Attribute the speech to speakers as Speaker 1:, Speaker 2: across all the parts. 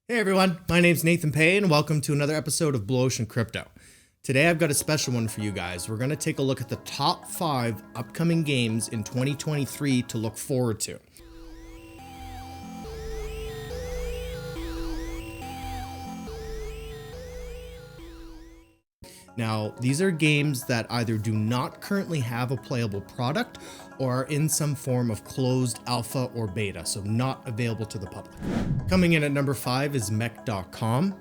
Speaker 1: Hey everyone, my name's Nathan Pay and welcome to another episode of Blu Ocean Crypto. Today I've got a special one for you guys. We're going to take a look at the top 5 upcoming games in 2023 to look forward to. Now, these are games that either do not currently have a playable product or are in some form of closed alpha or beta, so not available to the public. Coming in at number 5 is mech.com.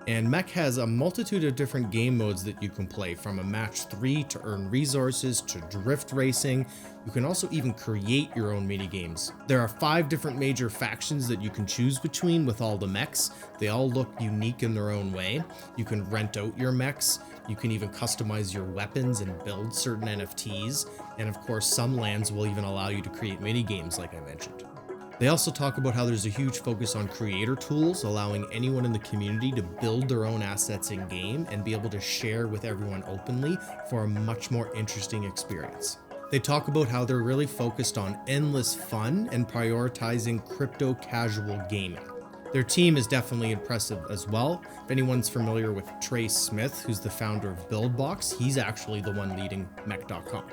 Speaker 1: And Mech has a multitude of different game modes that you can play, from a match 3 to earn resources to drift racing. You can also even create your own mini games. There are 5 different major factions that you can choose between with all the mechs. They all look unique in their own way. You can rent out your mechs. You can even customize your weapons and build certain NFTs. And of course, some lands will even allow you to create mini games like I mentioned. They also talk about how there's a huge focus on creator tools, allowing anyone in the community to build their own assets in game and be able to share with everyone openly for a much more interesting experience. They talk about how they're really focused on endless fun and prioritizing crypto casual gaming. Their team is definitely impressive as well. If anyone's familiar with Trace Smith, who's the founder of BuildBox, he's actually the one leading mech.com.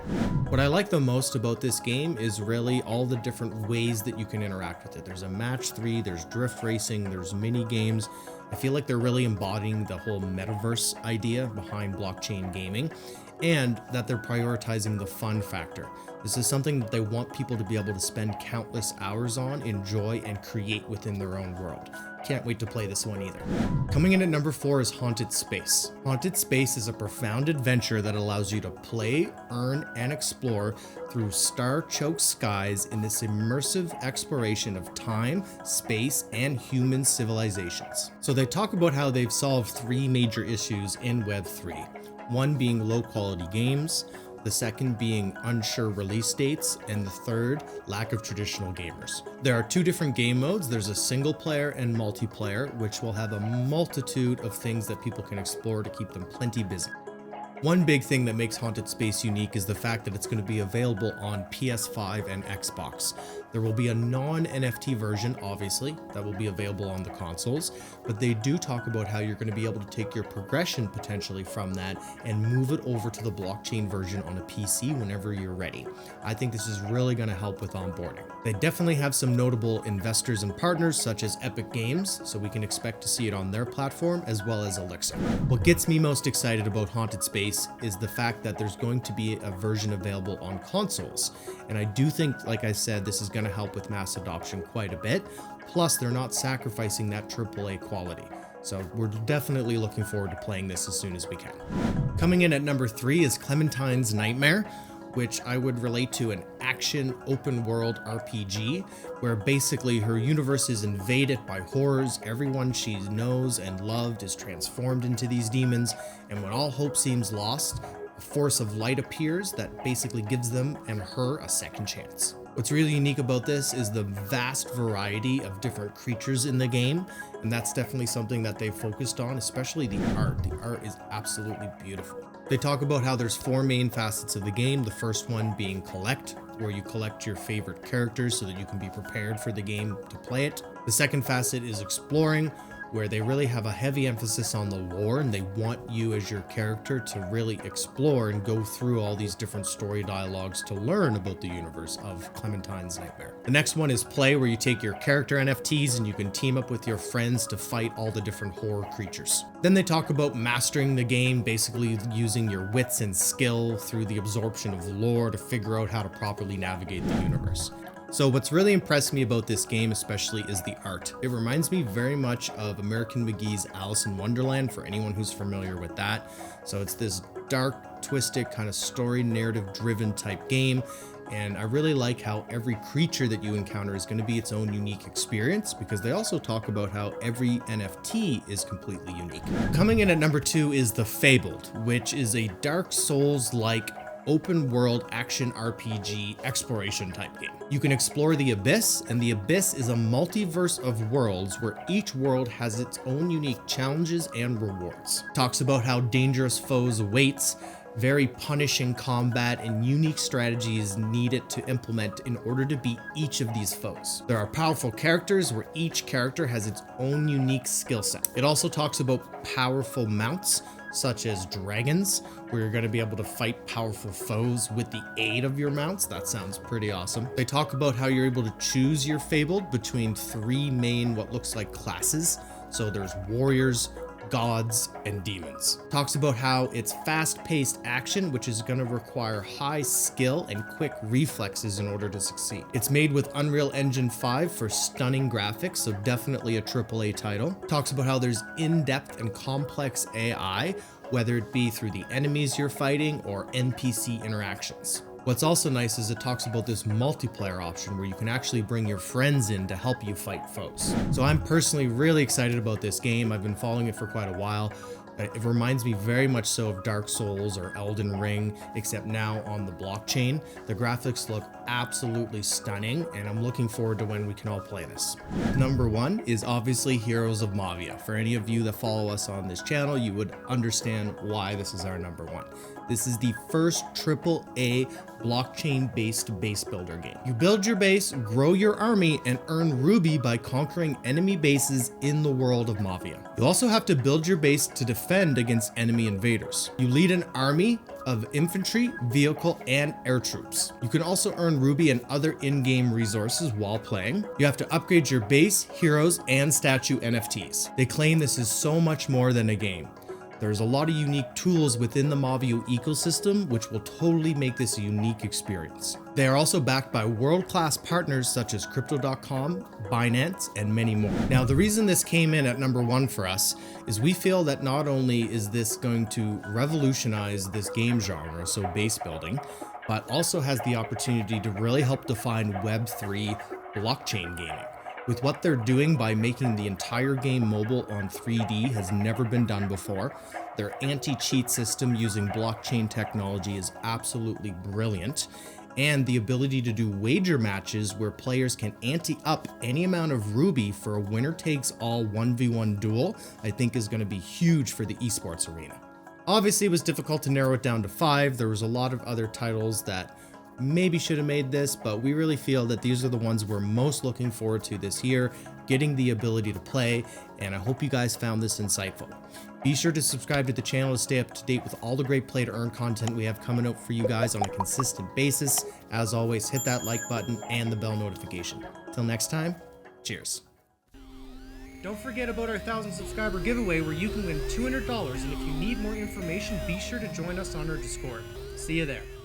Speaker 1: What I like the most about this game is really all the different ways that you can interact with it. There's a match 3, there's drift racing, there's mini games. I feel like they're really embodying the whole metaverse idea behind blockchain gaming, and that they're prioritizing the fun factor. This is something that they want people to be able to spend countless hours on, enjoy, and create within their own world. Can't wait to play this one either. Coming in at number 4 is Haunted Space. Haunted Space is a profound adventure that allows you to play, earn, and explore through star-choked skies in this immersive exploration of time, space, and human civilizations. So they talk about how they've solved 3 major issues in Web3. One being low-quality games, the second being unsure release dates, and the third, lack of traditional gamers. There are 2 different game modes. There's a single player and multiplayer, which will have a multitude of things that people can explore to keep them plenty busy. One big thing that makes Haunted Space unique is the fact that it's going to be available on PS5 and Xbox. There will be a non-NFT version, obviously, that will be available on the consoles, but they do talk about how you're going to be able to take your progression potentially from that and move it over to the blockchain version on a PC whenever you're ready. I think this is really going to help with onboarding. They definitely have some notable investors and partners such as Epic Games, so we can expect to see it on their platform, as well as Elixir. What gets me most excited about Haunted Space is the fact that there's going to be a version available on consoles. And I do think, like I said, this is going to help with mass adoption quite a bit. Plus, they're not sacrificing that AAA quality. So we're definitely looking forward to playing this as soon as we can. Coming in at number 3 is Clementine's Nightmare, which I would relate to an action open world RPG, where basically her universe is invaded by horrors. Everyone she knows and loved is transformed into these demons, and when all hope seems lost, a force of light appears that basically gives them and her a second chance. What's really unique about this is the vast variety of different creatures in the game, and that's definitely something that they focused on, especially the art. The art is absolutely beautiful. They talk about how there's 4 main facets of the game, the first one being collect, where you collect your favorite characters so that you can be prepared for the game to play it. The second facet is exploring, where they really have a heavy emphasis on the lore, and they want you as your character to really explore and go through all these different story dialogues to learn about the universe of Clementine's Nightmare. The next one is play, where you take your character NFTs and you can team up with your friends to fight all the different horror creatures. Then they talk about mastering the game, basically using your wits and skill through the absorption of lore to figure out how to properly navigate the universe. So what's really impressed me about this game especially is the art. It reminds me very much of American McGee's Alice in Wonderland, for anyone who's familiar with that. So it's this dark, twisted, kind of story narrative driven type game. And I really like how every creature that you encounter is going to be its own unique experience, because they also talk about how every NFT is completely unique. Coming in at number 2 is the Fabled, which is a Dark Souls-like open world action RPG exploration type game. You can explore the Abyss, and the Abyss is a multiverse of worlds where each world has its own unique challenges and rewards. Talks about how dangerous foes awaits, Very punishing combat and unique strategies needed to implement in order to beat each of these foes. There are powerful characters where each character has its own unique skill set. It also talks about powerful mounts, such as dragons, where you're going to be able to fight powerful foes with the aid of your mounts. That sounds pretty awesome. They talk about how you're able to choose your Fabled between 3 main what looks like classes. So there's warriors, gods, and demons. Talks about how it's fast-paced action, which is going to require high skill and quick reflexes in order to succeed. It's made with Unreal Engine 5 for stunning graphics, so definitely a AAA title. Talks about how there's in-depth and complex AI, whether it be through the enemies you're fighting or NPC interactions. What's also nice is it talks about this multiplayer option where you can actually bring your friends in to help you fight foes. So I'm personally really excited about this game. I've been following it for quite a while. It reminds me very much so of Dark Souls or Elden Ring, except now on the blockchain. The graphics look absolutely stunning, and I'm looking forward to when we can all play this. Number 1 is obviously Heroes of Mavia. For any of you that follow us on this channel, you would understand why this is our number 1. This is the first AAA blockchain-based base builder game. You build your base, grow your army, and earn ruby by conquering enemy bases in the world of Mavia. You also have to build your base to defend against enemy invaders. You lead an army of infantry, vehicle, and air troops. You can also earn ruby and other in-game resources while playing. You have to upgrade your base, heroes, and statue NFTs. They claim this is so much more than a game. There's a lot of unique tools within the Mavia ecosystem, which will totally make this a unique experience. They are also backed by world-class partners such as Crypto.com, Binance, and many more. Now, the reason this came in at number 1 for us is we feel that not only is this going to revolutionize this game genre, so base building, but also has the opportunity to really help define Web3 blockchain gaming. With what they're doing by making the entire game mobile on 3D has never been done before. Their anti-cheat system using blockchain technology is absolutely brilliant. And the ability to do wager matches where players can ante up any amount of ruby for a winner-takes-all 1v1 duel, I think is going to be huge for the esports arena. Obviously, it was difficult to narrow it down to 5. There was a lot of other titles that maybe should have made this, but we really feel that these are the ones we're most looking forward to this year, getting the ability to play, and I hope you guys found this insightful. Be sure to subscribe to the channel to stay up to date with all the great play to earn content we have coming out for you guys on a consistent basis. As always, hit that like button and the bell notification. Till next time, cheers. Don't forget about our 1,000 subscriber giveaway where you can win $200, and if you need more information, be sure to join us on our Discord. See you there.